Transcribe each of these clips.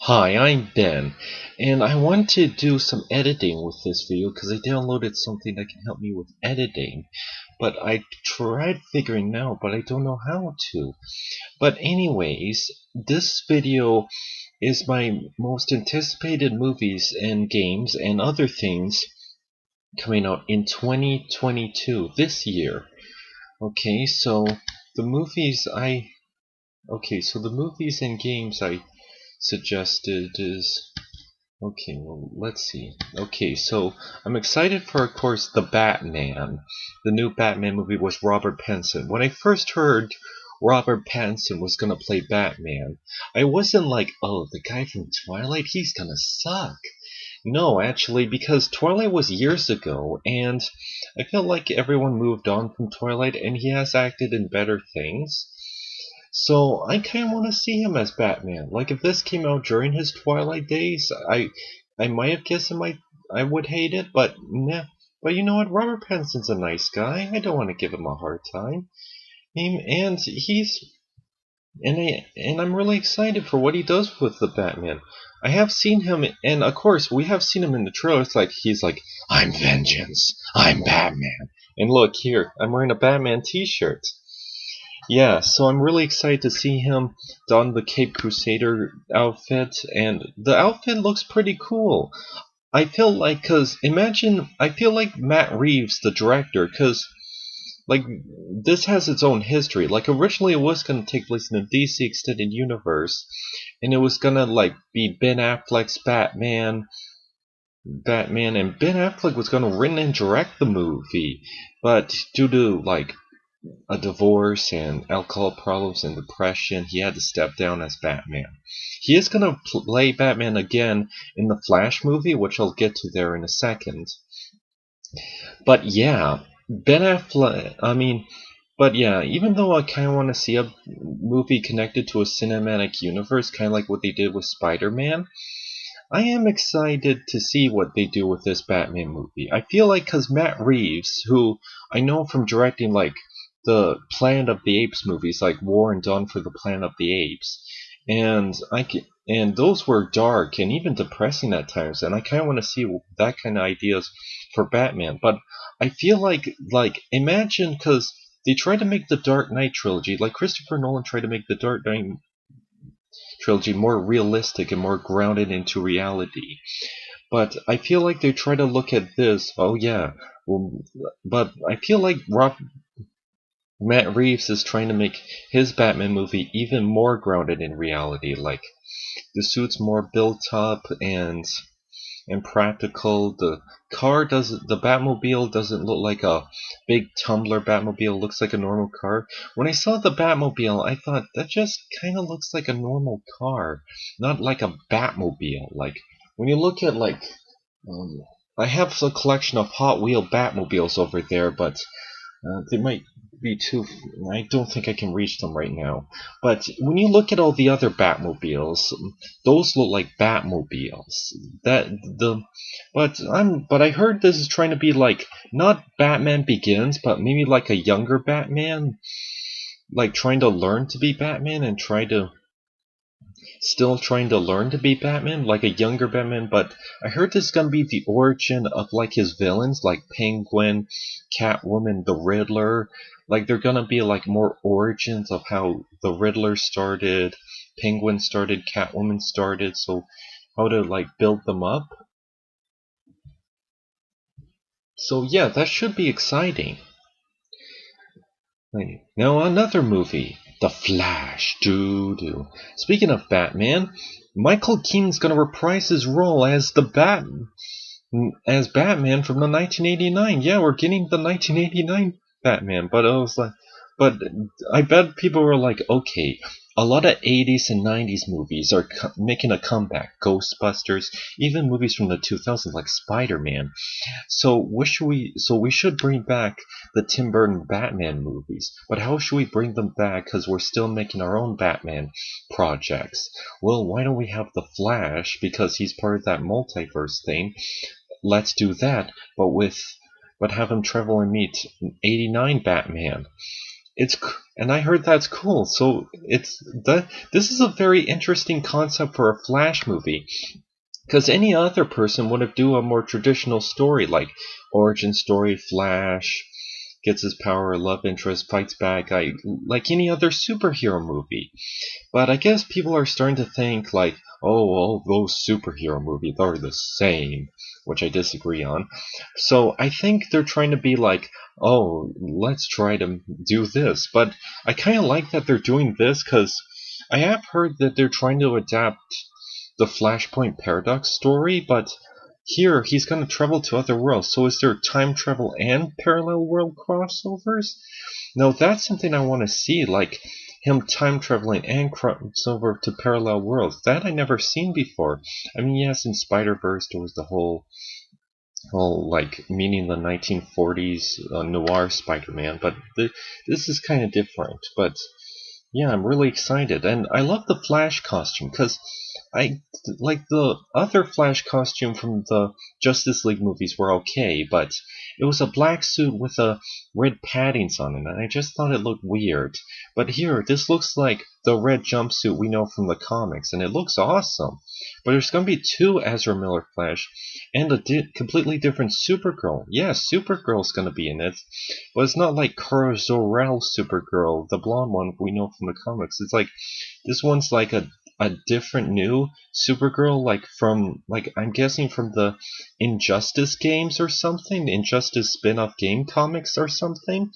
Hi, I'm Ben, and I want to do some editing with this video because I downloaded something that can help me with editing, but I tried figuring it out, but I don't know how to. But anyways, this video is my most anticipated movies and games and other things coming out in 2022, this year. Okay, so the movies I the movies and games I suggested is okay, well, let's see. Okay, so I'm excited for, of course, The Batman. The new Batman movie with Robert Pattinson. When I first heard Robert Pattinson was gonna play Batman, I wasn't like, oh, the guy from Twilight, he's gonna suck. No, actually, because Twilight was years ago, and I feel like everyone moved on from Twilight, and he has acted in better things. So I kind of want to see him as Batman. Like if this came out during his Twilight days, I might have guessed I would hate it, but nah. But you know what? Robert Pattinson's a nice guy. I don't want to give him a hard time. And he's and I'm really excited for what he does with the Batman. I have seen him, and of course we have seen him in the trailers. Like he's like, "I'm vengeance. I'm Batman." And look here, I'm wearing a Batman T-shirt. Yeah, so I'm really excited to see him don the Cape Crusader outfit, and the outfit looks pretty cool. I feel like, I feel like Matt Reeves, the director, like, this has its own history. Like, originally it was gonna take place in the DC Extended Universe, and it was gonna, like, be Ben Affleck's Batman, and Ben Affleck was gonna written and direct the movie, but due to, like, a divorce and alcohol problems and depression, he had to step down as Batman. He is going to play Batman again in the Flash movie, which I'll get to there in a second. But yeah, Ben Affleck, but yeah, even though I kind of want to see a movie connected to a cinematic universe, kind of like what they did with Spider-Man, I am excited to see what they do with this Batman movie. I feel like because Matt Reeves, who I know from directing like the Planet of the Apes movies, like War and Dawn for the Planet of the Apes, and those were dark and even depressing at times, and I kind of want to see that kind of ideas for Batman. But I feel like imagine because they tried to make the Dark Knight trilogy, like Christopher Nolan tried to make the Dark Knight trilogy more realistic and more grounded into reality. But I feel like they try to look at this. Oh yeah, well, but I feel like Matt Reeves is trying to make his Batman movie even more grounded in reality. Like the suit's more built up and practical. The Batmobile doesn't look like a big tumbler Batmobile. It looks like a normal car. When I saw the Batmobile, I thought that just kind of looks like a normal car, not like a Batmobile. Like when you look at um, I have a collection of Hot Wheel Batmobiles over there, but they might be too. I don't think I can reach them right now. But when you look at all the other Batmobiles, those look like Batmobiles. That the, but I heard this is trying to be like not Batman Begins, but maybe like a younger Batman, like trying to learn to be Batman and still trying to learn to be Batman, like a younger Batman, but I heard this is gonna be the origin of like his villains, like Penguin, Catwoman, the Riddler. Like they're gonna be like more origins of how the Riddler started, Penguin started, Catwoman started, so how to like build them up. So yeah, that should be exciting. Right. Now another movie, The Flash. Doo doo. Speaking of Batman, Michael Keaton's gonna reprise his role as as Batman from the 1989. Yeah, we're getting the 1989 Batman, but I was like, but I bet people were like, okay, a lot of 80s and 90s movies are making a comeback. Ghostbusters, even movies from the 2000s like Spider-Man. So we should bring back the Tim Burton Batman movies. But how should we bring them back? Because we're still making our own Batman projects. Well, why don't we have the Flash? Because he's part of that multiverse thing. Let's do that, but have him travel and meet '89 Batman. and I heard that's cool. So it's that this is a very interesting concept for a Flash movie. Because any other person would have do a more traditional story, like origin story, Flash gets his power, love interest, fights bad guy, like any other superhero movie. But I guess people are starting to think like, oh, all those superhero movies are the same, which I disagree on. So I think they're trying to be like, oh, let's try to do this. But I kind of like that they're doing this because I have heard that they're trying to adapt the Flashpoint Paradox story, but here he's going to travel to other worlds. So is there time travel and parallel world crossovers? Now that's something I want to see, like him time traveling and crossover to parallel worlds. That I never seen before. I mean, yes, in Spider-Verse there was the whole like meaning the 1940s noir Spider-Man, but this is kind of different. But yeah, I'm really excited, and I love the Flash costume because I like the other Flash costume from the Justice League movies were okay, but it was a black suit with a red paddings on it, and I just thought it looked weird. But here, this looks like the red jumpsuit we know from the comics, and it looks awesome. But there's going to be two Ezra Miller Flash and a completely different Supergirl. Yeah, Supergirl's going to be in it, but it's not like Kara Zor-El Supergirl, the blonde one we know from the comics. It's like this one's like a different new Supergirl, like from like I'm guessing from the Injustice games or something, Injustice spin-off game comics or something.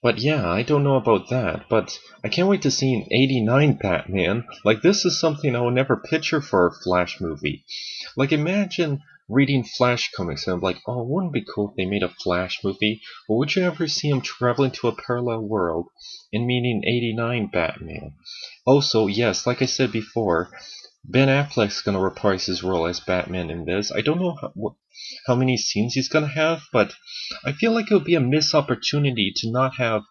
But yeah, I don't know about that, but I can't wait to see an 89 Batman. Like, this is something I would never picture for a Flash movie. Like, imagine reading Flash comics and I'm like, oh, wouldn't it be cool if they made a Flash movie? But would you ever see him traveling to a parallel world and meeting 89 Batman? Also, yes, like I said before, Ben Affleck's going to reprise his role as Batman in this. I don't know how many scenes he's going to have, but I feel like it would be a missed opportunity to not have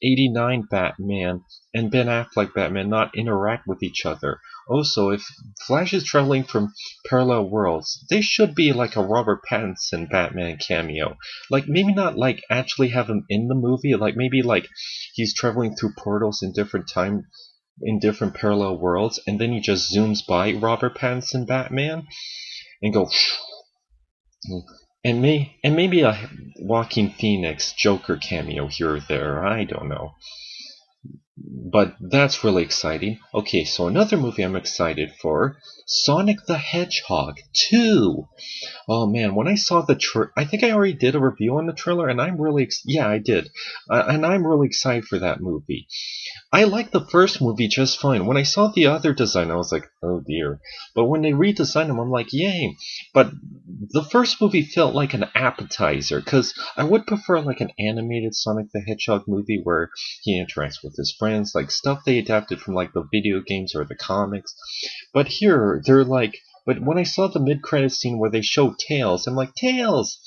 89 Batman and Ben Affleck Batman not interact with each other. Also, if Flash is traveling from parallel worlds, they should be like a Robert Pattinson Batman cameo. Like, maybe not like actually have him in the movie, like maybe like he's traveling through portals in different time in different parallel worlds, and then he just zooms by Robert Pattinson Batman and go and maybe a Joaquin Phoenix Joker cameo here or there. I don't know. But that's really exciting. Okay, so another movie I'm excited for, Sonic the Hedgehog 2. Oh man, when I saw the I think I already did a review on the trailer, and I'm really yeah, I did. And I'm really excited for that movie. I liked the first movie just fine. When I saw the other design, I was like, oh dear. But when they redesigned them, I'm like, yay. But the first movie felt like an appetizer, because I would prefer like an animated Sonic the Hedgehog movie where he interacts with his friends, like stuff they adapted from like the video games or the comics. But here, they're like, but when I saw the mid-credit scene where they show Tails, I'm like, Tails!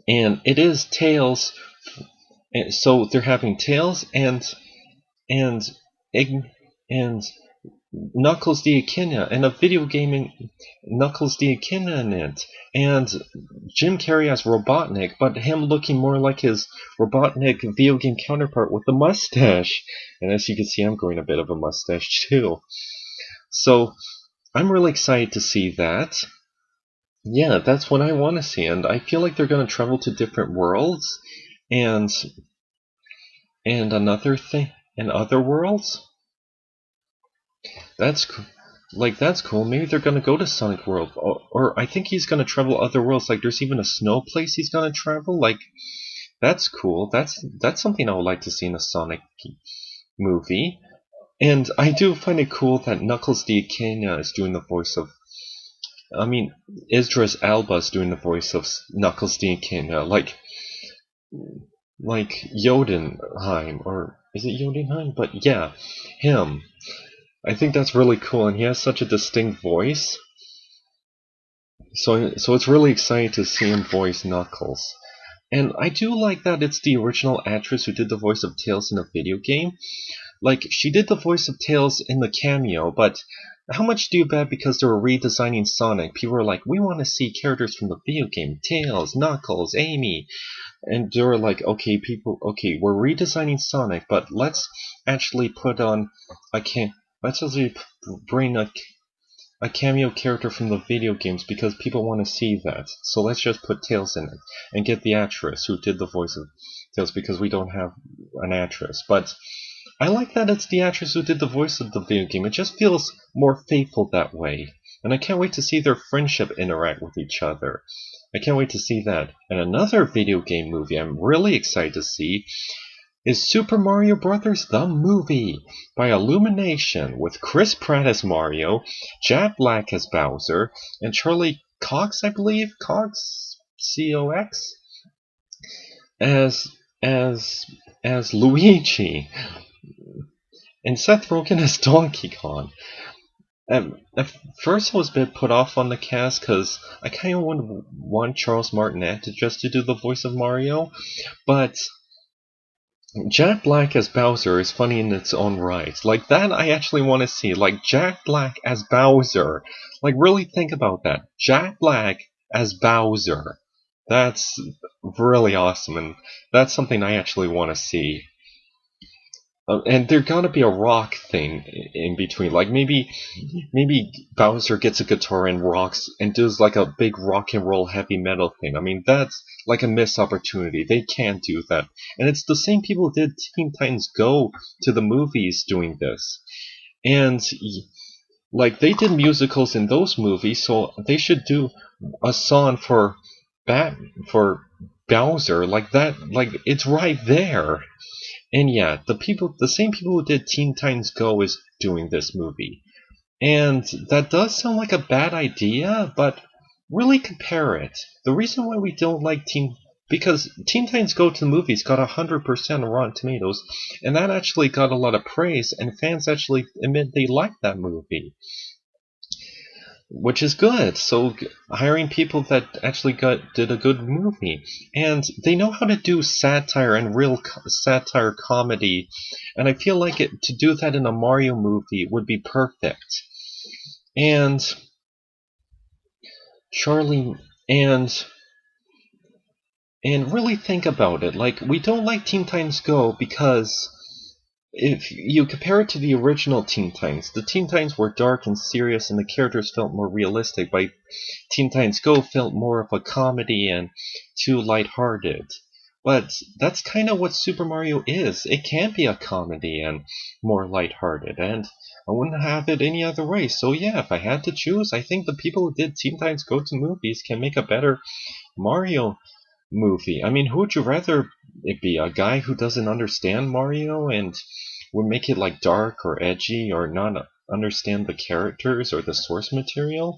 And it is Tails. And so they're having Tails and and Knuckles the Echidna and a video gaming Knuckles the Echidna in it, and Jim Carrey as Robotnik, but him looking more like his Robotnik video game counterpart with the mustache. And as you can see, I'm growing a bit of a mustache too. So I'm really excited to see that. Yeah, that's what I want to see, and I feel like they're going to travel to different worlds, and another thing, and other worlds. That's that's cool. Maybe they're gonna go to Sonic World, or I think he's gonna travel other worlds. Like there's even a snow place he's gonna travel. Like that's cool. That's something I would like to see in a Sonic movie. And I do find it cool that Knuckles the Echidna is doing the voice of. I mean, Idris Elba is doing the voice of Knuckles the Echidna, like Jotunheim, or is it Jotunheim? But yeah, him. I think that's really cool, and he has such a distinct voice. So it's really exciting to see him voice Knuckles. And I do like that it's the original actress who did the voice of Tails in a video game. Like, she did the voice of Tails in the cameo, but how much do you bet because they were redesigning Sonic, people were like, we want to see characters from the video game, Tails, Knuckles, Amy. And they were like, okay, people, okay, we're redesigning Sonic, but let's actually put on a let's actually bring a cameo character from the video games because people want to see that. So let's just put Tails in it and get the actress who did the voice of Tails because we don't have an actress. But I like that it's the actress who did the voice of the video game. It just feels more faithful that way. And I can't wait to see their friendship interact with each other. I can't wait to see that. And another video game movie I'm really excited to see is Super Mario Bros. The Movie by Illumination with Chris Pratt as Mario, Jack Black as Bowser, and Charlie Cox, I believe, Cox, C-O-X, as as as Luigi, and Seth Rogen as Donkey Kong. At first, I was a bit put off on the cast because I kind of want Charles Martinet to do the voice of Mario, but Jack Black as Bowser is funny in its own right. Like, that I actually want to see. Like, Jack Black as Bowser. Like, really think about that. Jack Black as Bowser. That's really awesome, and that's something I actually want to see. And there gotta be a rock thing in between. Like, maybe Bowser gets a guitar and rocks and does like a big rock and roll heavy metal thing. I mean, that's like a missed opportunity. They can't do that. And it's the same people who did Teen Titans Go to the movies doing this. And like, they did musicals in those movies, so they should do a song for for Bowser like that. Like, it's right there. And yeah, the same people who did Teen Titans Go is doing this movie. And that does sound like a bad idea, but really compare it. The reason why we don't like because Teen Titans Go to the movies got 100% Rotten Tomatoes, and that actually got a lot of praise, and fans actually admit they liked that movie, which is good. So hiring people that actually did a good movie, and they know how to do satire and real satire comedy, and I feel like to do that in a Mario movie would be perfect. And Charlie and really think about it. Like, we don't like Teen Titans Go because if you compare it to the original Teen Titans, the Teen Titans were dark and serious and the characters felt more realistic, but Teen Titans Go felt more of a comedy and too lighthearted. But that's kind of what Super Mario is. It can be a comedy and more lighthearted, and I wouldn't have it any other way. So yeah, if I had to choose, I think the people who did Teen Titans Go to movies can make a better Mario movie. I mean, who would you rather it be? A guy who doesn't understand Mario and would make it like dark or edgy or not understand the characters or the source material?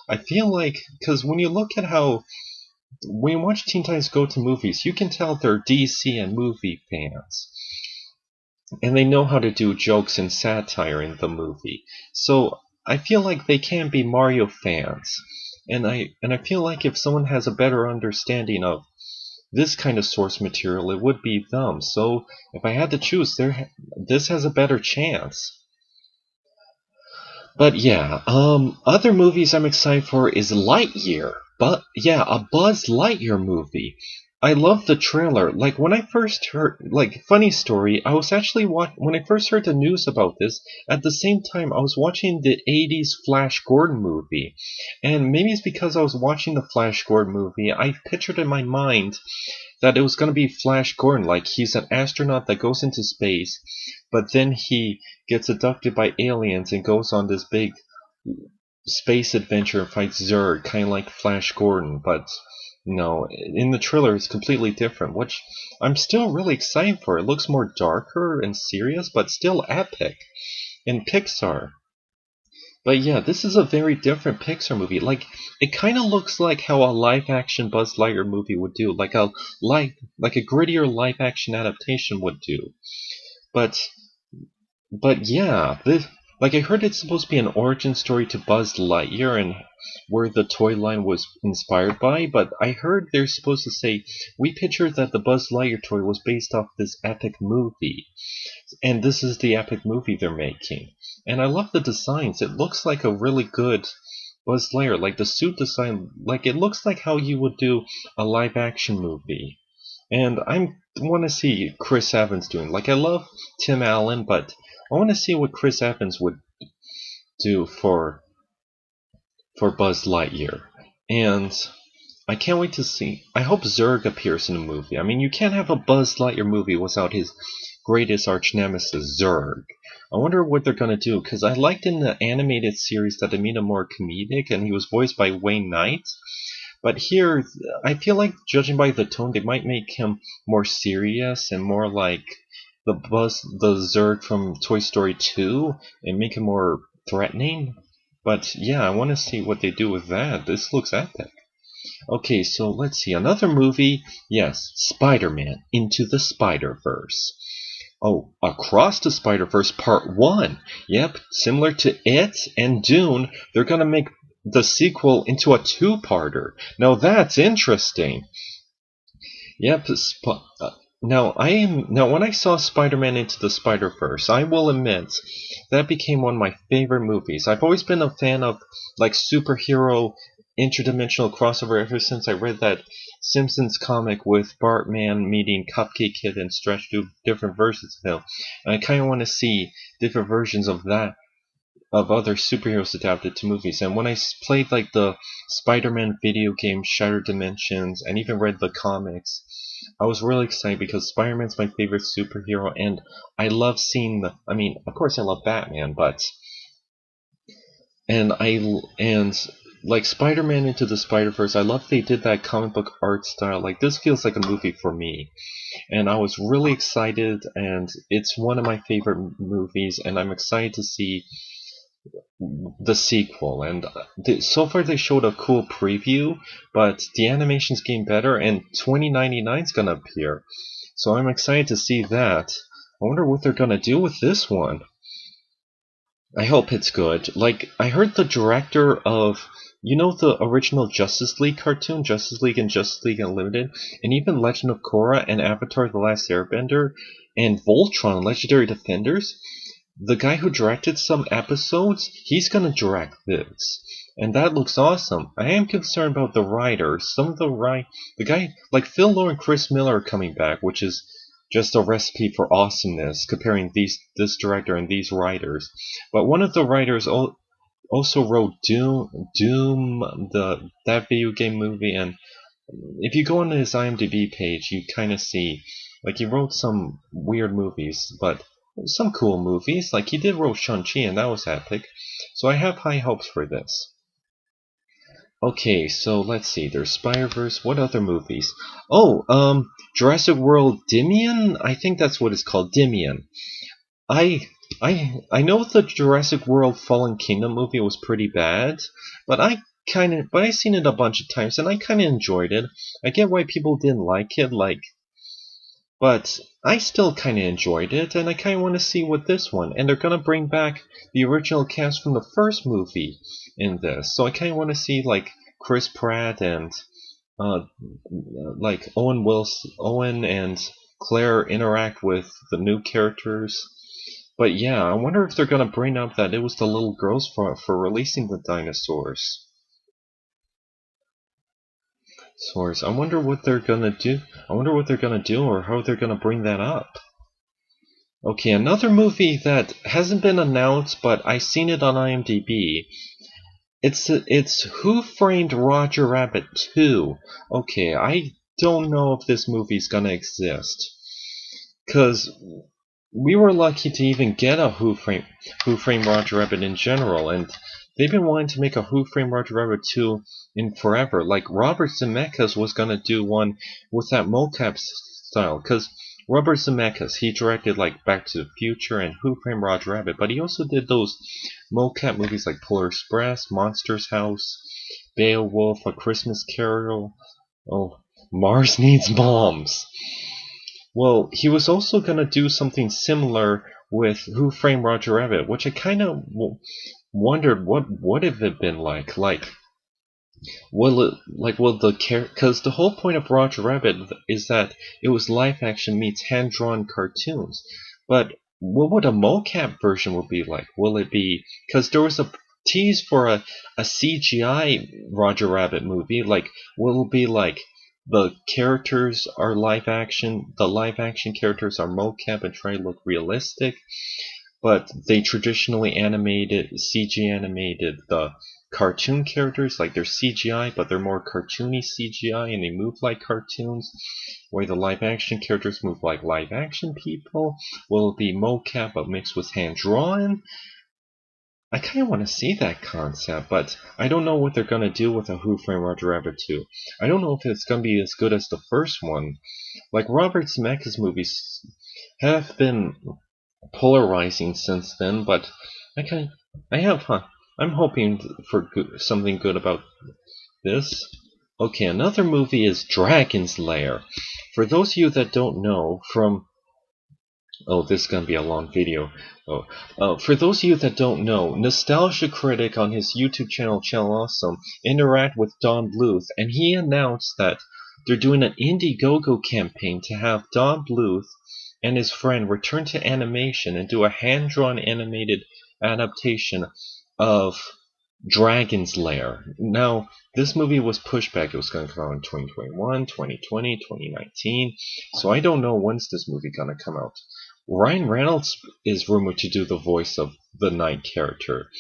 I feel like, because when you look at when you watch Teen Titans Go to movies, you can tell they're DC and movie fans. And they know how to do jokes and satire in the movie. So I feel like they can be Mario fans. And I feel like if someone has a better understanding of this kind of source material, it would be them. So if I had to choose, this has a better chance. But yeah, other movies I'm excited for is Lightyear. But yeah, a Buzz Lightyear movie. I love the trailer. Like, when I first heard, like, funny story, I was actually when I first heard the news about this, at the same time I was watching the 80s Flash Gordon movie. And maybe it's because I was watching the Flash Gordon movie, I pictured in my mind that it was going to be Flash Gordon, like he's an astronaut that goes into space, but then he gets abducted by aliens and goes on this big space adventure and fights Zurg, kind of like Flash Gordon, but no, in the trailer it's completely different, which I'm still really excited for. It looks more darker and serious, but still epic in Pixar. But yeah, this is a very different Pixar movie. Like, it kind of looks like how a live-action Buzz Lightyear movie would do, like a grittier live-action adaptation would do. But yeah, like, I heard it's supposed to be an origin story to Buzz Lightyear and where the toy line was inspired by, but I heard they're supposed to say, we pictured that the Buzz Lightyear toy was based off this epic movie, and this is the epic movie they're making. And I love the designs. It looks like a really good Buzz Lightyear, like the suit design, like it looks like how you would do a live action movie. and I want to see Chris Evans doing. Like I love Tim Allen, but I want to see what Chris Evans would do for Buzz Lightyear, and I can't wait to see. I hope Zurg appears in the movie. I mean, you can't have a Buzz Lightyear movie without his greatest arch nemesis, Zurg. I wonder what they're gonna do, because I liked in the animated series that they made him more comedic, and he was voiced by Wayne Knight. But here, I feel like, judging by the tone, they might make him more serious and more like the Zurg from Toy Story 2, and make him more threatening. But yeah, I want to see what they do with that. This looks epic. Okay, so let's see. Another movie. Yes, Spider-Man Into the Spider-Verse. Oh, Across the Spider-Verse Part 1. Yep, similar to It and Dune, they're gonna make the sequel into a two-parter. Now that's interesting. Yep, now when I saw Spider-Man Into the Spider-Verse, I will admit that became one of my favorite movies. I've always been a fan of like superhero interdimensional crossover ever since I read that Simpsons comic with Bartman meeting Cupcake Kid and Stretch to different versions of him. And I kind of want to see different versions of that of other superheroes adapted to movies. And when I played like the Spider-Man video game Shattered Dimensions and even read the comics, I was really excited because Spider-Man's my favorite superhero, and I love seeing the. I mean, of course, I love Batman, but and like Spider-Man Into the Spider-Verse, I love they did that comic book art style. Like this feels like a movie for me, and I was really excited, and it's one of my favorite movies, and I'm excited to see the sequel. And so far they showed a cool preview, but the animation's getting better, and 2099 is gonna appear, so I'm excited to see that. I wonder what they're gonna do with this one. I hope it's good. Like, I heard the director of, the original Justice League cartoon, Justice League and Justice League Unlimited, and even Legend of Korra and Avatar The Last Airbender, and Voltron, Legendary Defenders, the guy who directed some episodes, he's gonna direct this. And that looks awesome. I am concerned about the writers. Some of the guy, like Phil Lord and Chris Miller are coming back, which is just a recipe for awesomeness, comparing this director and these writers. But one of the writers also wrote Doom, that video game movie, and if you go on his IMDb page, you kind of see, like, he wrote some weird movies, but some cool movies. Like, he did wrote Shang-Chi, and that was epic. So I have high hopes for this. Okay, so let's see. There's Spider-Verse. What other movies? Oh, Jurassic World Dominion? I think that's what it's called, Dominion. I I know the Jurassic World Fallen Kingdom movie was pretty bad, but I seen it a bunch of times and I kind of enjoyed it. I get why people didn't like it, but I still kind of enjoyed it, and I kind of want to see what this one. And they're gonna bring back the original cast from the first movie in this, so I kind of want to see like Chris Pratt and uh, like Owen and Claire interact with the new characters. But yeah, I wonder if they're gonna bring up that it was the little girl's fault for releasing the dinosaurs. I wonder what they're gonna do. I wonder what they're gonna do or how they're gonna bring that up. Okay, another movie that hasn't been announced, but I seen it on IMDb. It's Who Framed Roger Rabbit 2. Okay, I don't know if this movie's gonna exist, cause we were lucky to even get a Who Framed Roger Rabbit in general, and they've been wanting to make a Who Framed Roger Rabbit 2 in forever. Like Robert Zemeckis was gonna do one with that mocap style, because Robert Zemeckis, he directed like Back to the Future and Who Framed Roger Rabbit, but he also did those mocap movies like Polar Express, Monsters House, Beowulf, A Christmas Carol, oh, Mars Needs Moms. Well, he was also going to do something similar with Who Framed Roger Rabbit, which I kind of wondered what would have it been like. Will the because the whole point of Roger Rabbit is that it was live action meets hand drawn cartoons. But what would a mocap version would be like? Will it be, because there was a tease for a CGI Roger Rabbit movie? Like, will it be like the characters are live action. The live action characters are mocap and try to look realistic, but they traditionally CG animated the cartoon characters, like they're CGI, but they're more cartoony CGI and they move like cartoons, where the live action characters move like live action people. Will it be mocap but mixed with hand drawn? I kind of want to see that concept, but I don't know what they're going to do with a Who Framed Roger Rabbit 2. I don't know if it's going to be as good as the first one. Like, Robert Zemeckis movies have been polarizing since then, but I kind of, I'm hoping for something good about this. Okay, another movie is Dragon's Lair. For those of you that don't know, oh, this is gonna be a long video. For those of you that don't know, Nostalgia Critic on his YouTube channel, Channel Awesome, interact with Don Bluth, and he announced that they're doing an Indiegogo campaign to have Don Bluth and his friend return to animation and do a hand-drawn animated adaptation of Dragon's Lair. Now, this movie was pushed back. It was going to come out in 2021, 2020, 2019. So I don't know when's this movie going to come out. Ryan Reynolds is rumored to do the voice of the Knight character.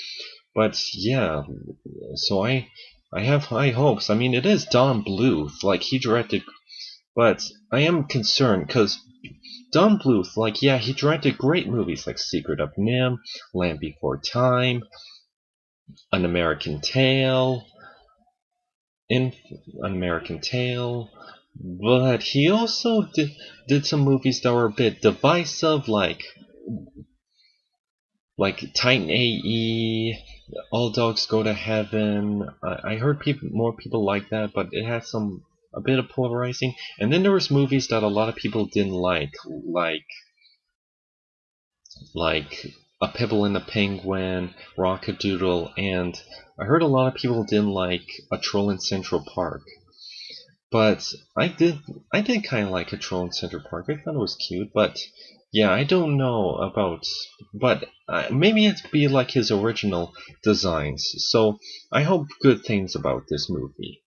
But yeah, so I have high hopes. I mean, it is Don Bluth, like he directed, but I am concerned because Don Bluth, like, yeah, he directed great movies like Secret of Nim, Land Before Time, An American Tail, An American Tail, but he also did some movies that were a bit divisive, like Titan AE, All Dogs Go to Heaven. I heard more people like that, but it had a bit of polarizing. And then there was movies that a lot of people didn't like A Pebble and a Penguin, Rockadoodle, and I heard a lot of people didn't like A Troll in Central Park. But I did kind of like A Troll in Central Park. I thought it was cute, but yeah, I don't know about, but maybe it'd be like his original designs. So I hope good things about this movie.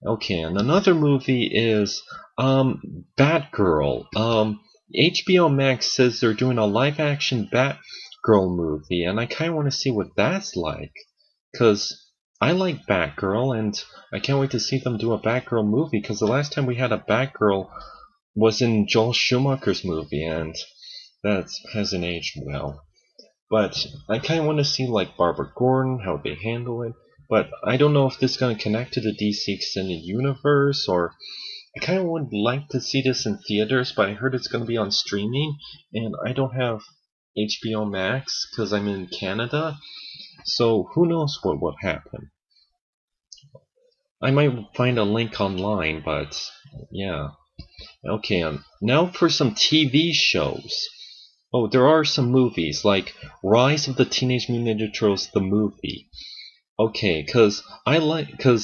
Okay, and another movie is Batgirl. HBO Max says they're doing a live-action Batgirl movie, and I kind of want to see what that's like, cause I like Batgirl, and I can't wait to see them do a Batgirl movie. Cause the last time we had a Batgirl was in Joel Schumacher's movie, and that hasn't aged well. But I kind of want to see like Barbara Gordon, how they handle it. But I don't know if this is going to connect to the DC Extended Universe, or I kind of would like to see this in theaters, but I heard it's going to be on streaming, and I don't have HBO Max because I'm in Canada, so who knows what would happen. I might find a link online, but yeah. Okay, now for some TV shows. Oh, there are some movies, like Rise of the Teenage Mutant Ninja Turtles, the movie. Okay, cause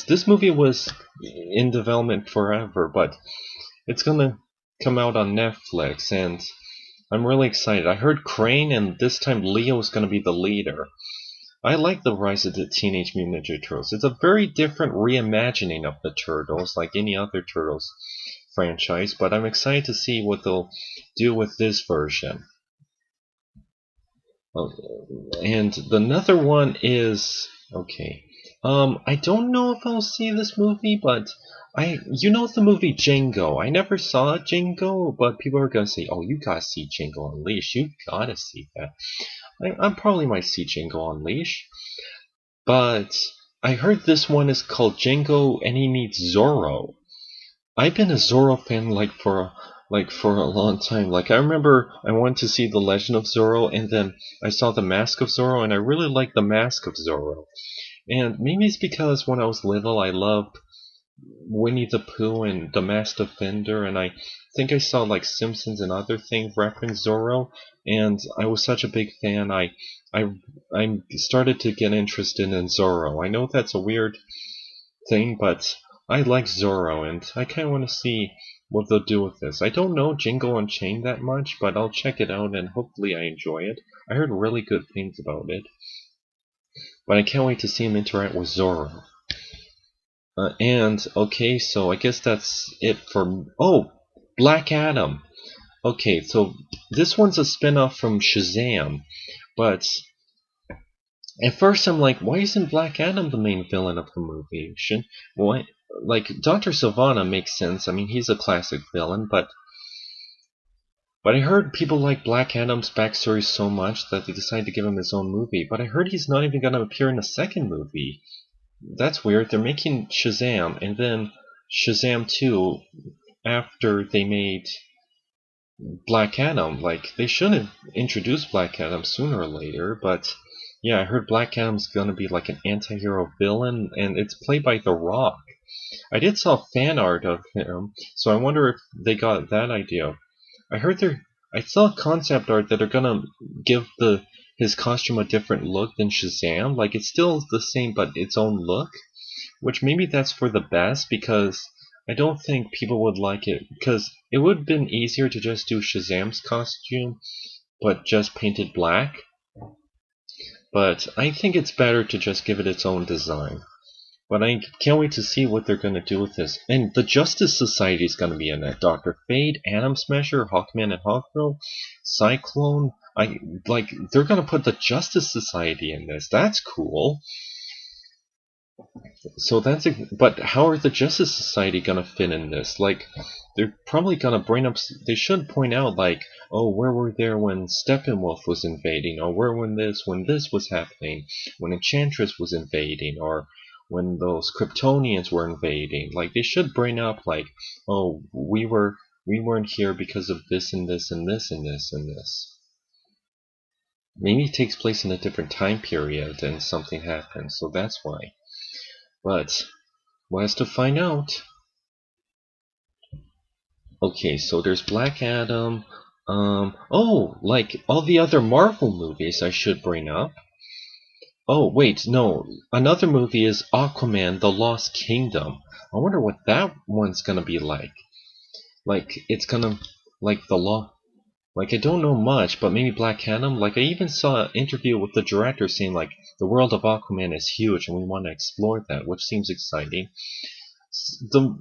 this movie was in development forever, but it's gonna come out on Netflix, and I'm really excited. I heard Crane, and this time Leo is gonna be the leader. I like the Rise of the Teenage Mutant Ninja Turtles. It's a very different reimagining of the Turtles, like any other Turtles franchise, but I'm excited to see what they'll do with this version. And another one is okay. I don't know if I'll see this movie, but you know the movie Django. I never saw Django, but people are gonna say, "Oh, you gotta see Django Unleashed. You gotta see that." I probably might see Django Unleashed, but I heard this one is called Django and he meets Zorro. I've been a Zorro fan for a long time. Like I remember I wanted to see The Legend of Zorro, and then I saw The Mask of Zorro, and I really liked The Mask of Zorro. And maybe it's because when I was little I loved Winnie the Pooh and The Masked Defender, and I think I saw like Simpsons and other things reference Zorro, and I was such a big fan. I I started to get interested in Zorro. I know that's a weird thing, but I like Zorro, and I kind of want to see what they'll do with this. I don't know Django Unchained that much, but I'll check it out, and hopefully I enjoy it. I heard really good things about it, but I can't wait to see him interact with Zorro. And okay, so I guess that's it for. Oh, Black Adam. Okay, so this one's a spin-off from Shazam, but at first I'm like, why isn't Black Adam the main villain of the movie? Should why? Like Dr. Sivana makes sense. I mean, he's a classic villain, but I heard people like Black Adam's backstory so much that they decided to give him his own movie. But I heard he's not even going to appear in a second movie. That's weird. They're making Shazam, and then Shazam 2 after they made Black Adam. Like, they should have introduced Black Adam sooner or later, but yeah, I heard Black Adam's gonna be like an anti-hero villain, and it's played by The Rock. I did saw fan art of him, so I wonder if they got that idea. I heard I saw concept art that are gonna give his costume a different look than Shazam. Like, it's still the same, but its own look. Which maybe that's for the best because I don't think people would like it because it would have been easier to just do Shazam's costume but just painted black. But I think it's better to just give it its own design. But I can't wait to see what they're going to do with this. And the Justice Society is going to be in it. Dr. Fate, Atom Smasher, Hawkman and Hawkgirl, Cyclone. They're going to put the Justice Society in this. That's cool. So but how are the Justice Society gonna fit in this? Like, they're probably gonna bring up. They should point out like, oh, where were there when Steppenwolf was invading, or where when this was happening, when Enchantress was invading, or when those Kryptonians were invading. Like, they should bring up like, oh, we weren't here because of this and this and this and this and this. Maybe it takes place in a different time period and something happens, so that's why. But was to find out. Okay, so there's Black Adam. Oh, like all the other Marvel movies I should bring up. Oh, wait, no. Another movie is Aquaman, The Lost Kingdom. I wonder what that one's gonna be like. Like, it's gonna, like the law. Like, I don't know much, but maybe Black Adam. Like, I even saw an interview with the director saying, like, the world of Aquaman is huge and we want to explore that, which seems exciting. The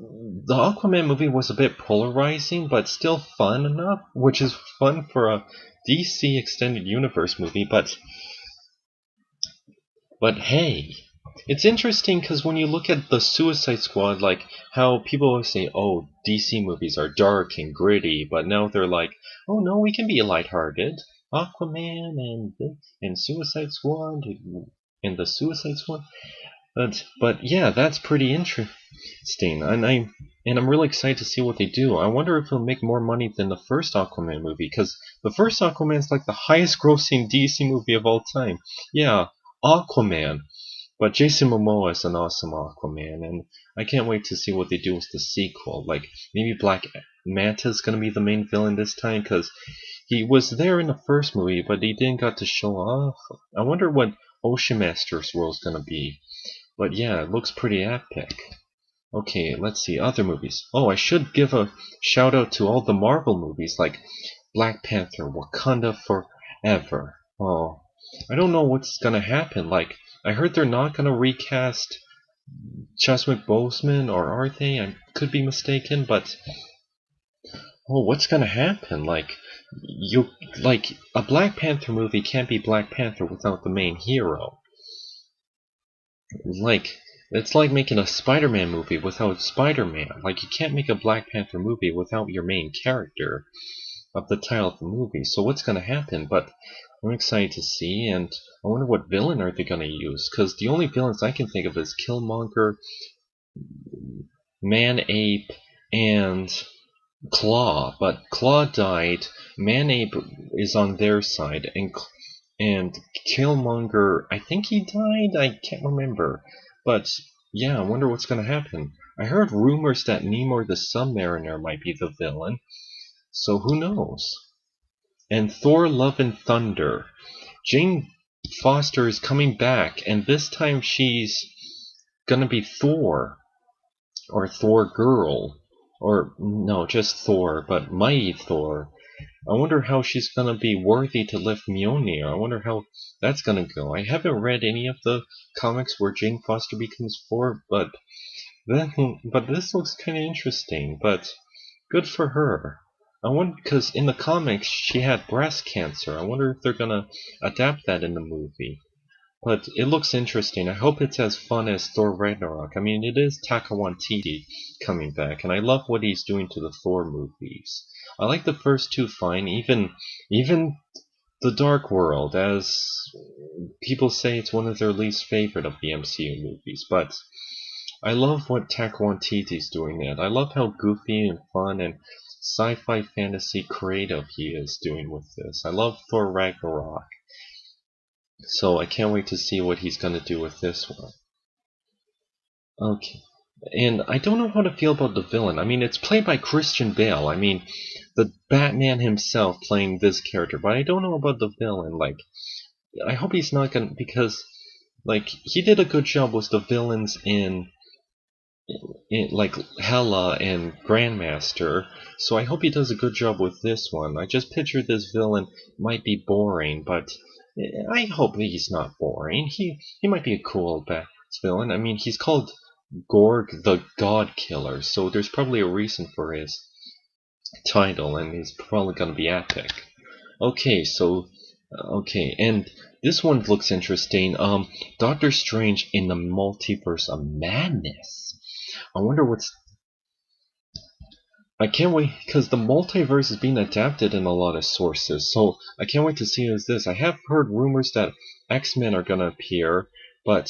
Aquaman movie was a bit polarizing, but still fun enough, which is fun for a DC extended universe movie. But hey, it's interesting because when you look at the Suicide Squad, like how people always say, "Oh, DC movies are dark and gritty," but now they're like, "Oh no, we can be lighthearted." Aquaman and Suicide Squad and the Suicide Squad. But yeah, that's pretty interesting, and I'm really excited to see what they do. I wonder if it'll make more money than the first Aquaman movie, because the first Aquaman is like the highest-grossing DC movie of all time. Yeah, Aquaman. But Jason Momoa is an awesome Aquaman, and I can't wait to see what they do with the sequel. Like maybe Black Manta's gonna be the main villain this time, because he was there in the first movie, but he didn't got to show off. I wonder what Ocean Master's world's gonna be. But yeah, it looks pretty epic. Okay, let's see, other movies. Oh, I should give a shout out to all the Marvel movies like Black Panther, Wakanda Forever. Oh, I don't know what's gonna happen. Like, I heard they're not gonna recast Chadwick Boseman, or are they? I could be mistaken, but oh, what's gonna happen? Like a Black Panther movie can't be Black Panther without the main hero. Like, it's like making a Spider-Man movie without Spider-Man. Like, you can't make a Black Panther movie without your main character of the title of the movie. So what's going to happen? But I'm excited to see, and I wonder what villain are they going to use? Because the only villains I can think of is Killmonger, Man-Ape, and Claw. But Claw died, Man-Ape is on their side, and Killmonger, I think he died? I can't remember. But yeah, I wonder what's going to happen. I heard rumors that Namor the Submariner might be the villain. So who knows? And Thor Love and Thunder. Jane Foster is coming back, and this time she's gonna be Thor. Or Thor Girl. Or, no, just Thor, but Mighty Thor. I wonder how she's gonna be worthy to lift Mjolnir. I wonder how that's gonna go. I haven't read any of the comics where Jane Foster becomes Thor, but But this looks kind of interesting. But good for her. I wonder because in the comics she had breast cancer. I wonder if they're gonna adapt that in the movie. But it looks interesting. I hope it's as fun as Thor Ragnarok. I mean, it is Taika Waititi coming back, and I love what he's doing to the Thor movies. I like the first two fine, even the Dark World, as people say it's one of their least favorite of the MCU movies. But I love what Taika Waititi's doing in it. I love how goofy and fun and sci-fi fantasy creative he is doing with this. I love Thor Ragnarok. So I can't wait to see what he's going to do with this one. Okay. And I don't know how to feel about the villain. I mean, it's played by Christian Bale. I mean, the Batman himself playing this character. But I don't know about the villain. Like, I hope he's not going to... Because, like, he did a good job with the villains in like Hela and Grandmaster, so I hope he does a good job with this one. I just picture this villain might be boring, but I hope that he's not boring. He might be a cool villain. I mean, he's called Gorg the God Killer, so there's probably a reason for his title, and he's probably gonna be epic. Okay, and this one looks interesting. Doctor Strange in the Multiverse of Madness. I wonder what's. I can't wait because the multiverse is being adapted in a lot of sources, so I can't wait to see who's this. I have heard rumors that XMen are gonna appear, but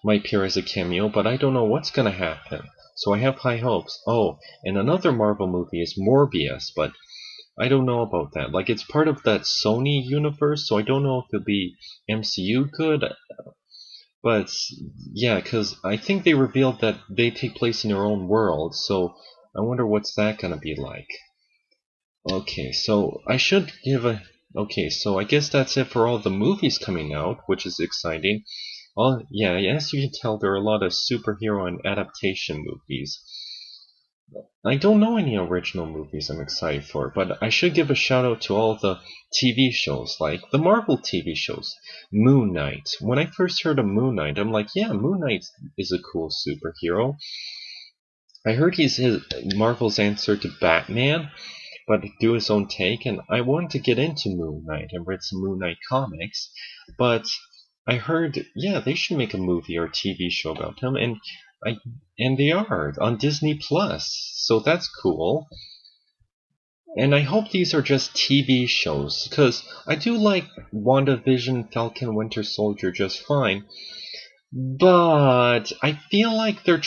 might appear as a cameo, but I don't know what's gonna happen. So I have high hopes. Oh, and another Marvel movie is Morbius, but I don't know about that. Like it's part of that Sony universe, so I don't know if it'll be MCU good. But yeah, because I think they revealed that they take place in their own world, so I wonder what's that gonna be like. Okay, so I should give a. Okay, so I guess that's it for all the movies coming out, which is exciting. Yeah, as you can tell, there are a lot of superhero and adaptation movies. I don't know any original movies I'm excited for, but I should give a shout out to all the TV shows, like the Marvel TV shows. Moon Knight. When I first heard of Moon Knight, I'm like, yeah, Moon Knight is a cool superhero. I heard he's Marvel's answer to Batman, but do his own take, and I wanted to get into Moon Knight and read some Moon Knight comics, but I heard, yeah, they should make a movie or a TV show about him, I and they are on Disney Plus, so that's cool. And I hope these are just TV shows, because I do like WandaVision, Falcon, Winter Soldier just fine, but I feel like they're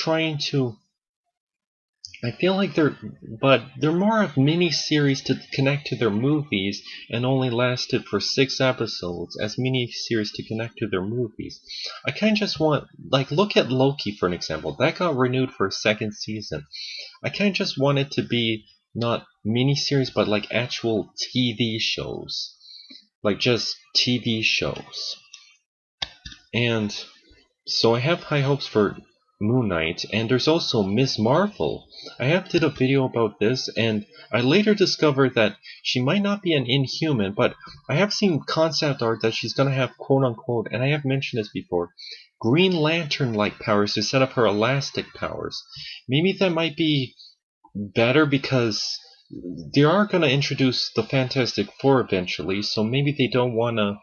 more of mini-series to connect to their movies and only lasted for 6 episodes as mini-series to connect to their movies. I kind of just want, like, look at Loki for an example. That got renewed for a second season. I kind of just want it to be not mini-series, but like actual TV shows. Like just TV shows. And so I have high hopes for Moon Knight, and there's also Miss Marvel. I have did a video about this, and I later discovered that she might not be an Inhuman, but I have seen concept art that she's gonna have quote-unquote, and I have mentioned this before, Green Lantern-like powers to set up her elastic powers. Maybe that might be better because they are gonna introduce the Fantastic Four eventually, so maybe they don't wanna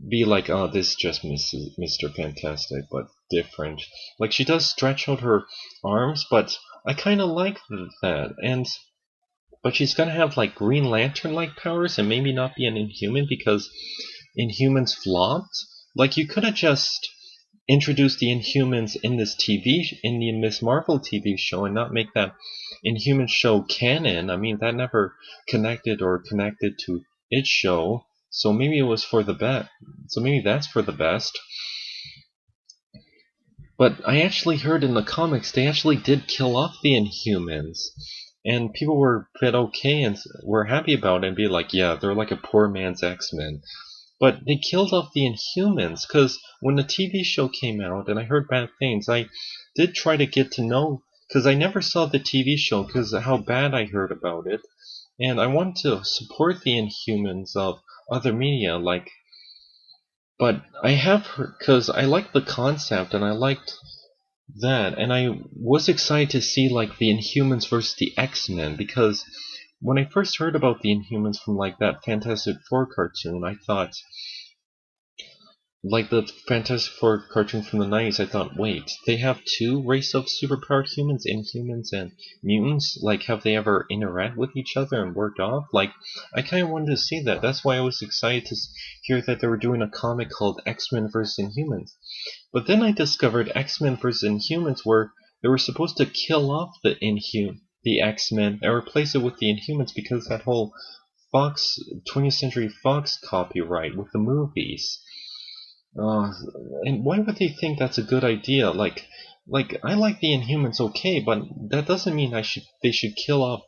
be like, oh, this is just Mr. Fantastic, but different. Like, she does stretch out her arms, but I kind of like that. But she's gonna have, like, Green Lantern-like powers and maybe not be an Inhuman because Inhumans flopped. Like, you could have just introduced the Inhumans in the Miss Marvel TV show and not make that Inhuman show canon. I mean, that never connected to its show. So maybe it was for the best. So maybe that's for the best. But I actually heard in the comics they actually did kill off the Inhumans, and people were a bit okay and were happy about it and be like, yeah, they're like a poor man's X-Men. But they killed off the Inhumans because when the TV show came out and I heard bad things, I did try to get to know because I never saw the TV show because of how bad I heard about it, and I wanted to support the Inhumans of other media like. But I have heard because I liked the concept and I liked that, and I was excited to see like the Inhumans versus the X-Men because when I first heard about the Inhumans from like that Fantastic Four cartoon, I thought like the Fantastic Four cartoon from the 90s, I thought, wait, they have two race of superpowered humans, Inhumans and mutants? Like, have they ever interacted with each other and worked off? Like, I kind of wanted to see that. That's why I was excited to hear that they were doing a comic called X-Men vs. Inhumans. But then I discovered X-Men vs. Inhumans where they were supposed to kill off the X-Men and replace it with the Inhumans because that whole Fox 20th Century Fox copyright with the movies. Uh, and why would they think that's a good idea? Like I like the Inhumans okay, but that doesn't mean they should kill off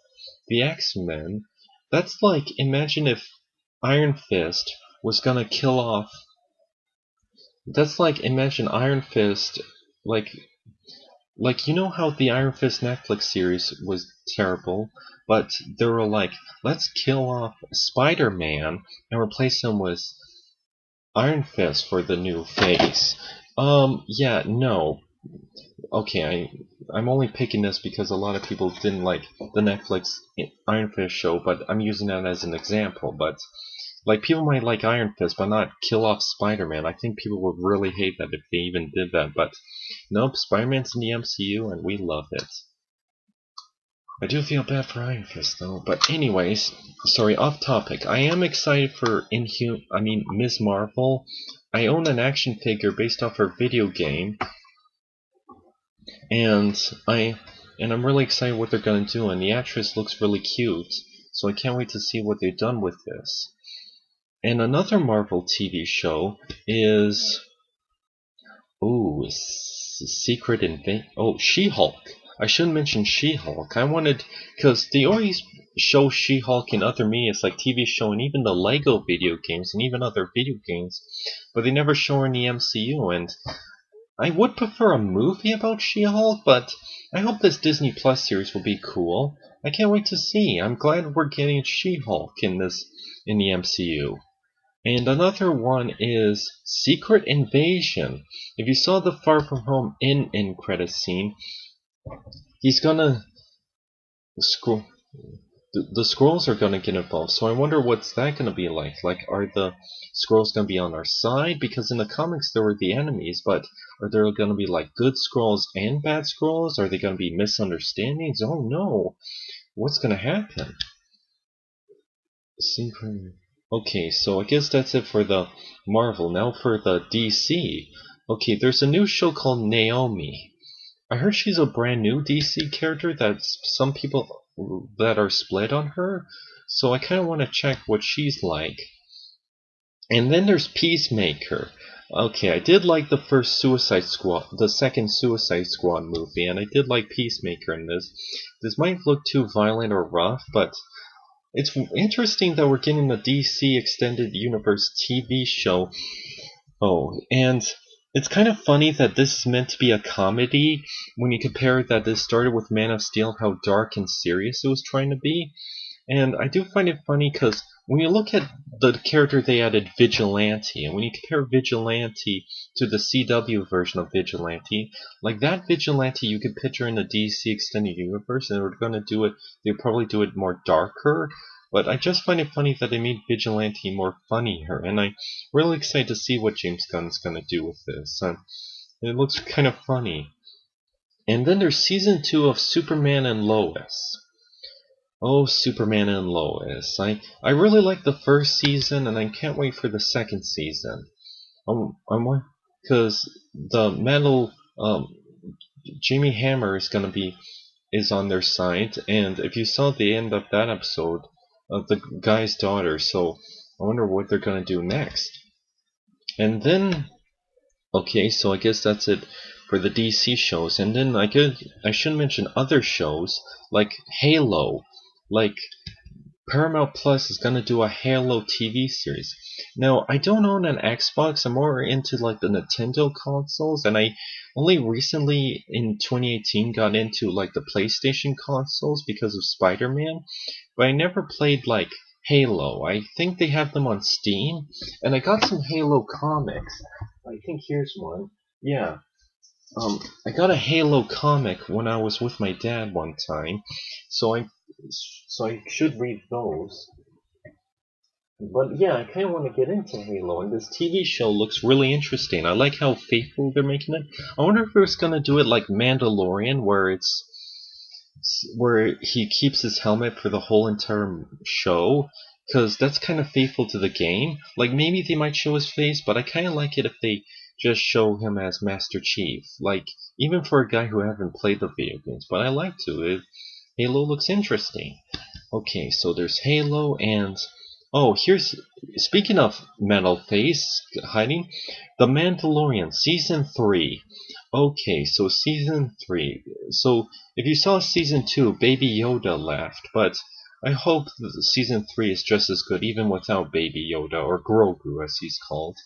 the X-Men. That's like imagine if Iron Fist was gonna kill off. That's like imagine Iron Fist, like you know how the Iron Fist Netflix series was terrible, but they were like, let's kill off Spider-Man and replace him with Iron Fist for the new phase. Yeah, no. Okay, I'm only picking this because a lot of people didn't like the Netflix Iron Fist show, but I'm using that as an example. But like people might like Iron Fist, but not kill off Spider-Man. I think people would really hate that if they even did that. But nope, Spider-Man's in the MCU, and we love it. I do feel bad for Iron Fist though. But anyways, sorry, off topic. I am excited for Ms. Marvel. I own an action figure based off her video game, and I'm really excited what they're gonna do. And the actress looks really cute, so I can't wait to see what they've done with this. And another Marvel TV show is Secret Invasion. Oh, She-Hulk. I shouldn't mention She-Hulk. I wanted because they always show She-Hulk in other media, like TV show and even the Lego video games and even other video games, but they never show her in the MCU. And I would prefer a movie about She-Hulk, but I hope this Disney Plus series will be cool. I can't wait to see. I'm glad we're getting She-Hulk in the MCU. And another one is Secret Invasion. If you saw the Far From Home in credits scene, he's gonna scroll. The scrolls are gonna get involved, so I wonder what's that gonna be like. Like, are the scrolls gonna be on our side? Because in the comics they were the enemies, but are there gonna be like good scrolls and bad scrolls? Are they gonna be misunderstandings? Oh no, what's gonna happen? Secret. Okay, so I guess that's it for the Marvel. Now for the DC. Okay, there's a new show called Naomi. I heard she's a brand new DC character that some people that are split on her, so I kind of want to check what she's like. And then there's Peacemaker. Okay, I did like the first Suicide Squad, the second Suicide Squad movie, and I did like Peacemaker in this. This might look too violent or rough, but it's interesting that we're getting the DC Extended Universe TV show. Oh, and it's kind of funny that this is meant to be a comedy when you compare that this started with Man of Steel, how dark and serious it was trying to be. And I do find it funny because when you look at the character they added, Vigilante, and when you compare Vigilante to the CW version of Vigilante, like that Vigilante you could picture in the DC Extended Universe, and they'd probably do it more darker. But I just find it funny that they made Vigilante more funnier, and I'm really excited to see what James Gunn's going to do with this. It looks kind of funny. And then there's season 2 of Superman and Lois. Oh, Superman and Lois. I really like the first season, and I can't wait for the second season. Because the metal Jamie Hammer is on their side, and if you saw the end of that episode of the guy's daughter, so I wonder what they're gonna do next. And then, okay, so I guess that's it for the DC shows, and then I should mention other shows like Halo, like Paramount Plus is gonna do a Halo TV series. Now, I don't own an Xbox. I'm more into like the Nintendo consoles, and I only recently in 2018 got into like the PlayStation consoles because of Spider-Man, but I never played like Halo. I think they have them on Steam, and I got some Halo comics. I think here's one. Yeah. I got a Halo comic when I was with my dad one time, so I should read those. But yeah, I kind of want to get into Halo, and this TV show looks really interesting. I like how faithful they're making it. I wonder if it's gonna do it like Mandalorian, where he keeps his helmet for the whole entire show, because that's kind of faithful to the game. Like maybe they might show his face, but I kind of like it if they just show him as Master Chief. Like even for a guy who haven't played the video games, but I like to. Halo looks interesting. Okay, so there's Halo and oh, here's speaking of metal face hiding, The Mandalorian season 3. Okay, so season 3. So if you saw season 2, Baby Yoda left, but I hope season 3 is just as good even without Baby Yoda or Grogu as he's called.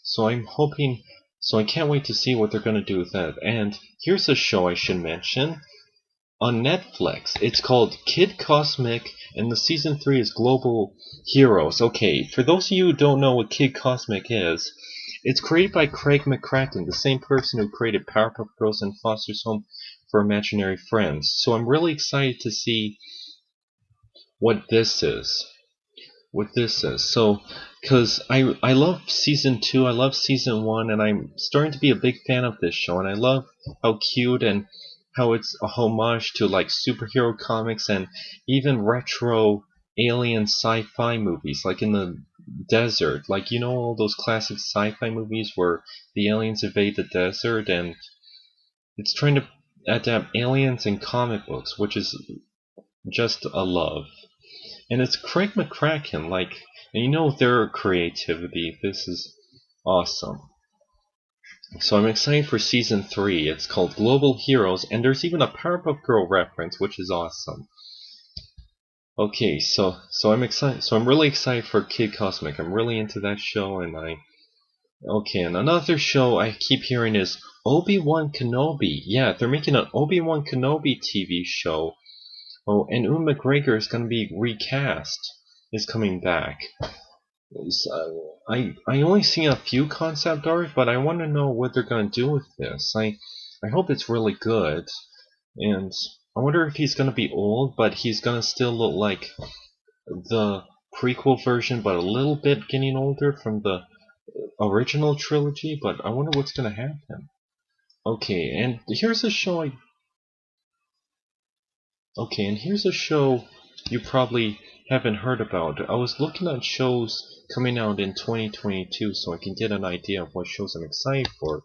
So I'm hoping so I can't wait to see what they're going to do with that. And here's a show I should mention on Netflix. It's called Kid Cosmic, and the season 3 is Global Heroes. Okay, for those of you who don't know what Kid Cosmic is, it's created by Craig McCracken, the same person who created Powerpuff Girls and Foster's Home for Imaginary Friends. So I'm really excited to see what this is. What this is. So, because I love season 2, I love season 1, and I'm starting to be a big fan of this show, and I love how cute and how it's a homage to like superhero comics and even retro alien sci-fi movies, like in the desert. Like, you know, all those classic sci-fi movies where the aliens invade the desert, and it's trying to adapt aliens in comic books, which is just a love. And it's Craig McCracken, like, and you know their creativity. This is awesome. So I'm excited for season 3. It's called Global Heroes, and there's even a Powerpuff Girl reference, which is awesome. Okay, so I'm excited. So I'm really excited for Kid Cosmic. I'm really into that show, and okay. And another show I keep hearing is Obi-Wan Kenobi. Yeah, they're making an Obi-Wan Kenobi TV show. Oh, and Ewan McGregor is going to be recast. Is coming back. So, I only seen a few concept art, but I want to know what they're going to do with this. I hope it's really good, and I wonder if he's going to be old, but he's going to still look like the prequel version, but a little bit getting older from the original trilogy. But I wonder what's going to happen. Okay, and here's a show Okay, and here's a show you probably haven't heard about. I was looking at shows coming out in 2022 so I can get an idea of what shows I'm excited for.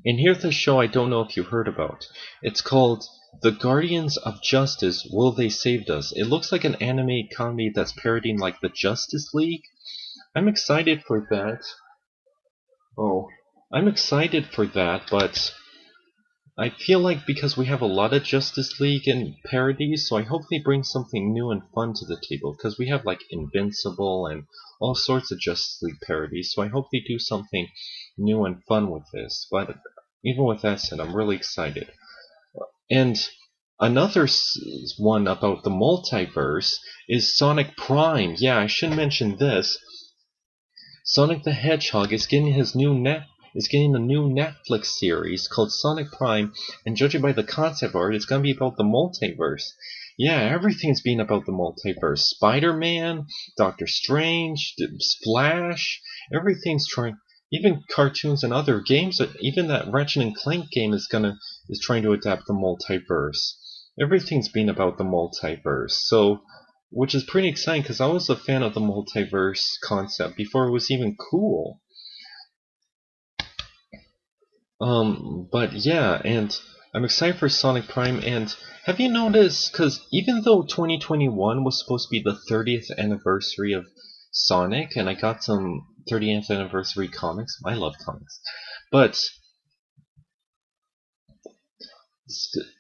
And here's a show I don't know if you heard about. It's called The Guardians of Justice, Will They Save Us? It looks like an anime comedy that's parodying like the Justice League. I'm excited for that. Oh, I'm excited for that, but I feel like because we have a lot of Justice League and parodies, so I hope they bring something new and fun to the table, because we have like Invincible and all sorts of Justice League parodies, so I hope they do something new and fun with this. But even with that said, I'm really excited. And another one about the multiverse is Sonic Prime. Yeah, I should mention this. Sonic the Hedgehog is getting a new Netflix series called Sonic Prime, and judging by the concept art, it's gonna be about the multiverse. Yeah, everything's being about the multiverse. Spider-Man, Doctor Strange, Flash, everything's trying. Even cartoons and other games, even that Ratchet and Clank game is trying to adapt the multiverse. Everything's been about the multiverse. So which is pretty exciting because I was a fan of the multiverse concept before it was even cool. But yeah, and I'm excited for Sonic Prime. And have you noticed? Because even though 2021 was supposed to be the 30th anniversary of Sonic, and I got some 30th anniversary comics. I love comics, but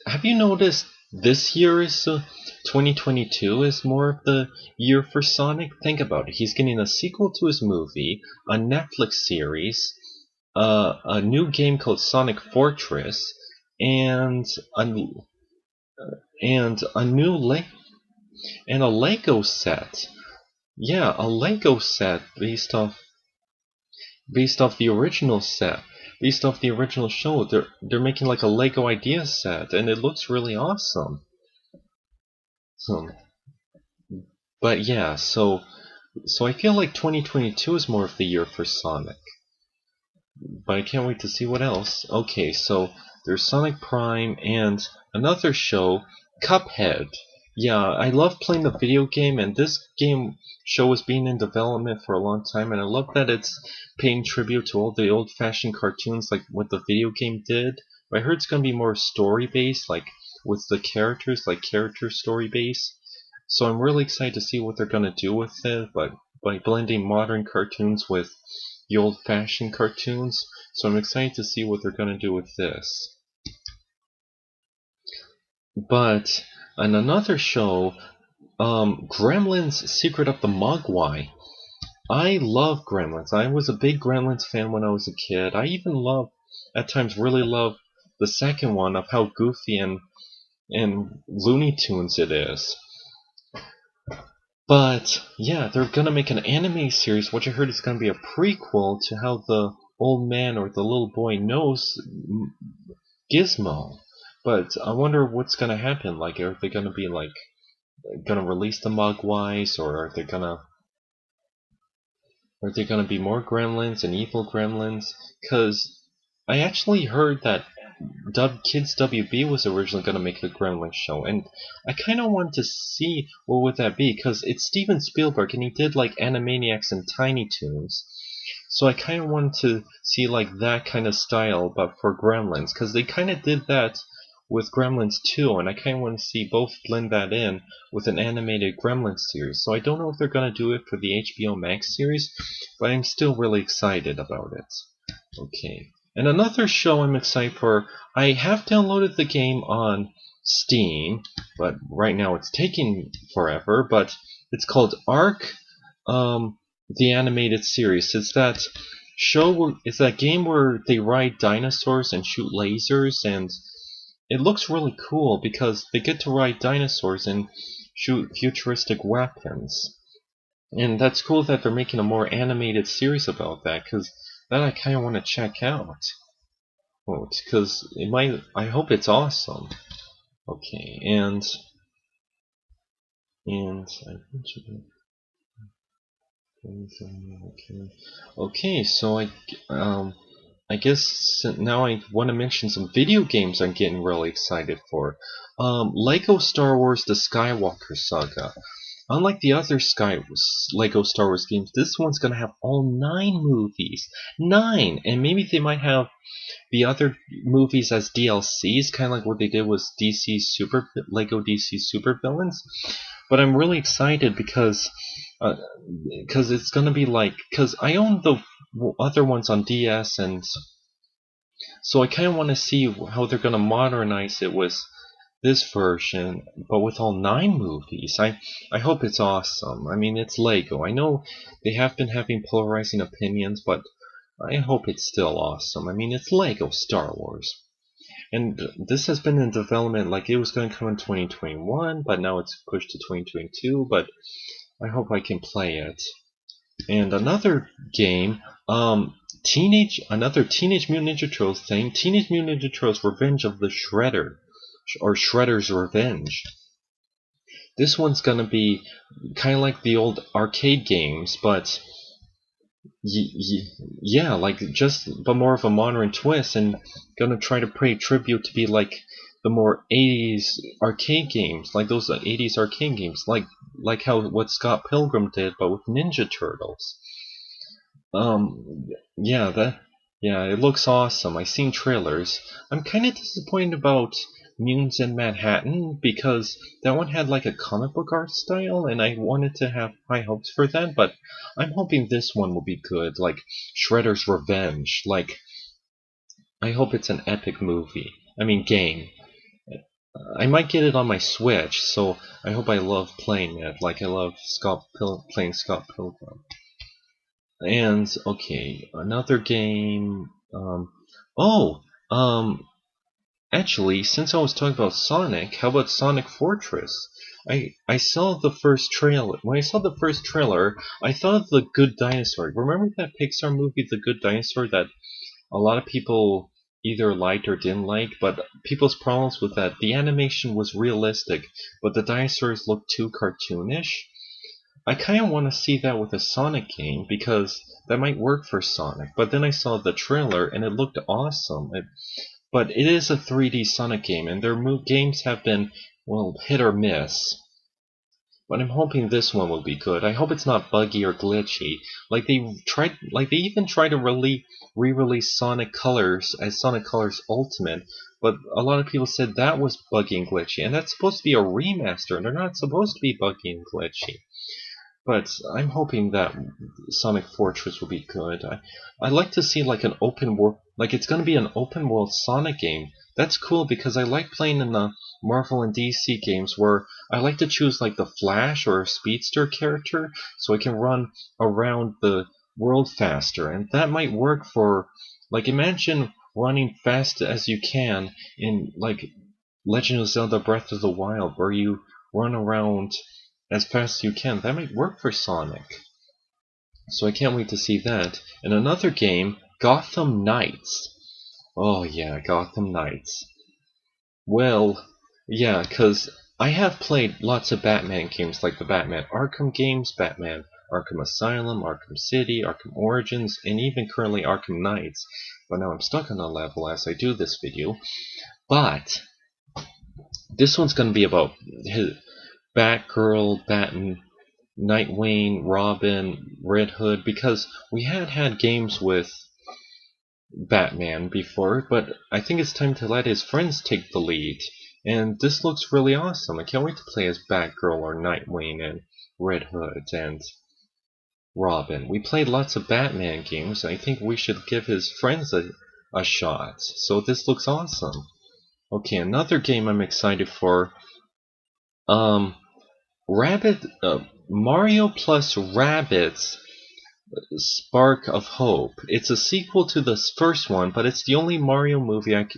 have you noticed this year is 2022 is more of the year for Sonic? Think about it. He's getting a sequel to his movie, a Netflix series, a new game called Sonic Fortress, and a and a new and a Lego set. Yeah, a Lego set based off the original set. based off the original show. They're making like a Lego idea set, and it looks really awesome. So, but yeah, so I feel like 2022 is more of the year for Sonic. But I can't wait to see what else. Okay, so there's Sonic Prime and another show, Cuphead. Yeah, I love playing the video game, and this game show has been in development for a long time, and I love that it's paying tribute to all the old-fashioned cartoons like what the video game did. But I heard it's gonna be more story-based, like with the characters, like character story-based. So I'm really excited to see what they're gonna do with it, but by blending modern cartoons with the old-fashioned cartoons. So I'm excited to see what they're gonna do with this. But on another show, Gremlins Secret of the Mogwai. I love Gremlins. I was a big Gremlins fan when I was a kid. I even at times really love the second one of how goofy and Looney Tunes it is. But yeah, they're gonna make an anime series, which I heard is gonna be a prequel to how the old man or the little boy knows Gizmo. But I wonder what's gonna happen. Like, are they gonna be like gonna release the Mogwais, or are they gonna be more Gremlins and evil Gremlins? Cause I actually heard that Kids WB was originally gonna make the Gremlins show, and I kind of want to see what would that be, cause it's Steven Spielberg and he did like Animaniacs and Tiny Toons. So I kind of wanted to see like that kind of style, but for Gremlins, because they kind of did that with Gremlins 2, and I kind of want to see both blend that in with an animated Gremlins series. So I don't know if they're going to do it for the HBO Max series, but I'm still really excited about it. Okay. And another show I'm excited for, I have downloaded the game on Steam, but right now it's taking forever, but it's called Ark. The animated series. It's that it's that game where they ride dinosaurs and shoot lasers, and it looks really cool because they get to ride dinosaurs and shoot futuristic weapons. And that's cool that they're making a more animated series about that, because that I kind of want to check out. Because I hope it's awesome. Okay, and okay, so I guess now I want to mention some video games I'm getting really excited for. Lego Star Wars: The Skywalker Saga. Unlike the other Lego Star Wars games, this one's gonna have all 9 movies. 9! And maybe they might have the other movies as DLCs, kind of like what they did with Lego DC Super Villains. But I'm really excited because it's gonna be like, because I own the other ones on DS, and so I kind of want to see how they're gonna modernize it with this version, but with all 9 movies. I hope it's awesome. I mean, it's Lego. I know they have been having polarizing opinions, but I hope it's still awesome. I mean, it's Lego Star Wars. And this has been in development, like it was going to come in 2021, but now it's pushed to 2022, but I hope I can play it. And another game, another Teenage Mutant Ninja Turtles thing, Teenage Mutant Ninja Turtles Revenge of the Shredder, or Shredder's Revenge. This one's gonna be kind of like the old arcade games, but yeah, like but more of a modern twist, and gonna try to pay tribute to be like the more 80s arcade games, like those 80s arcade games, like what Scott Pilgrim did, but with Ninja Turtles. Yeah, it looks awesome. I've seen trailers. I'm kind of disappointed about Mutants in Manhattan because that one had like a comic book art style, and I wanted to have high hopes for that, but I'm hoping this one will be good, like Shredder's Revenge. Like, I hope it's an epic game. I might get it on my Switch, so I hope I love playing it, like I love playing Scott Pilgrim. And okay, another game. Actually, since I was talking about Sonic, how about Sonic Fortress? I saw the first trailer. When I saw the first trailer, I thought of The Good Dinosaur. Remember that Pixar movie, The Good Dinosaur, that a lot of people either liked or didn't like, but people's problems with that, the animation was realistic, but the dinosaurs looked too cartoonish. I kind of want to see that with a Sonic game, because that might work for Sonic, but then I saw the trailer and it looked awesome. But it is a 3D Sonic game, and their games have been, well, hit or miss. But I'm hoping this one will be good. I hope it's not buggy or glitchy. Like they even tried to re-release Sonic Colors as Sonic Colors Ultimate, but a lot of people said that was buggy and glitchy, and that's supposed to be a remaster, and they're not supposed to be buggy and glitchy. But I'm hoping that Sonic Fortress will be good. I'd like to see like an open world, like it's going to be an open world Sonic game. That's cool because I like playing in the Marvel and DC games where I like to choose like the Flash or a Speedster character so I can run around the world faster. And that might work for, like, imagine running fast as you can in like Legend of Zelda Breath of the Wild where you run around as fast as you can. That might work for Sonic. So I can't wait to see that. And another game, Gotham Knights. Oh yeah, Gotham Knights. Well, yeah, because I have played lots of Batman games like the Batman Arkham games, Batman Arkham Asylum, Arkham City, Arkham Origins, and even currently Arkham Knights. But now I'm stuck on a level as I do this video. But this one's going to be about Batgirl, Nightwing, Robin, Red Hood, because we had games with Batman before, but I think it's time to let his friends take the lead. And this looks really awesome. I can't wait to play as Batgirl or Nightwing and Red Hood and Robin. We played lots of Batman games, and I think we should give his friends a shot. So this looks awesome. Okay, another game I'm excited for. Mario plus Rabbids Spark of Hope. It's a sequel to the first one, but it's the only Mario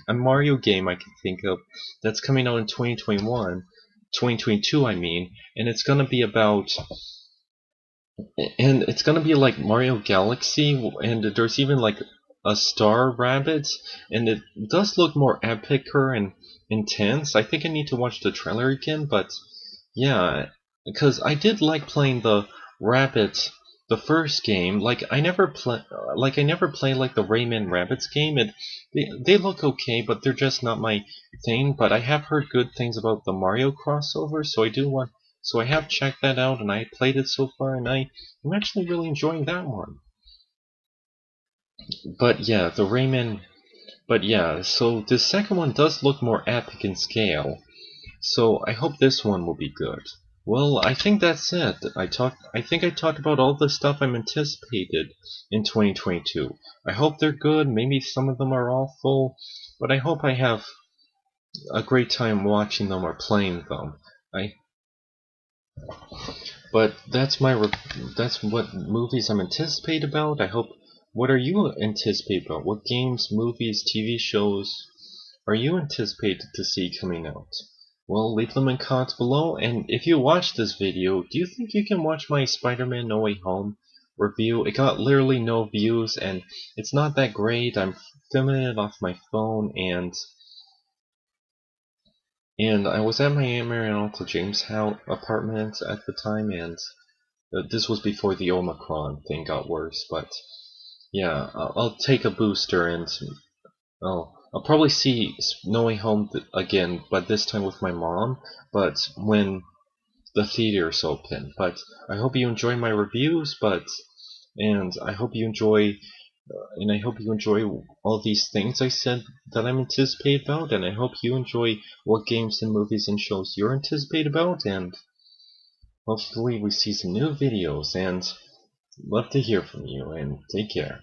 Mario game I can think of that's coming out in 2022 I mean, and it's gonna be like Mario Galaxy, and there's even like a Star Rabbids, and it does look more epicer and intense. I think I need to watch the trailer again, but yeah, because I did like playing the Rabbids, the first game. Like I never play like the Rayman Rabbids game. They look okay, but they're just not my thing. But I have heard good things about the Mario crossover, so I have checked that out, and I played it so far, and I'm actually really enjoying that one. But yeah, so the second one does look more epic in scale. So I hope this one will be good. Well, I think that's it. I think I talked about all the stuff I'm anticipated in 2022. I hope they're good. Maybe some of them are awful, but I hope I have a great time watching them or playing them. But that's what movies I'm anticipated about. I hope. What are you anticipated about? What games, movies, TV shows are you anticipated to see coming out? Well, leave them in comments below, and if you watch this video, do you think you can watch my Spider-Man No Way Home review? It got literally no views, and it's not that great. I'm filming it off my phone, and I was at my Aunt Mary and Uncle James' house apartment at the time, and this was before the Omicron thing got worse, but yeah, I'll take a booster, and I'll probably see No Way Home again, but this time with my mom, but when the theaters open. But I hope you enjoy my reviews, and I hope you enjoy all these things I said that I'm anticipated about, and I hope you enjoy what games and movies and shows you're anticipated about, and hopefully we see some new videos, and love to hear from you, and take care.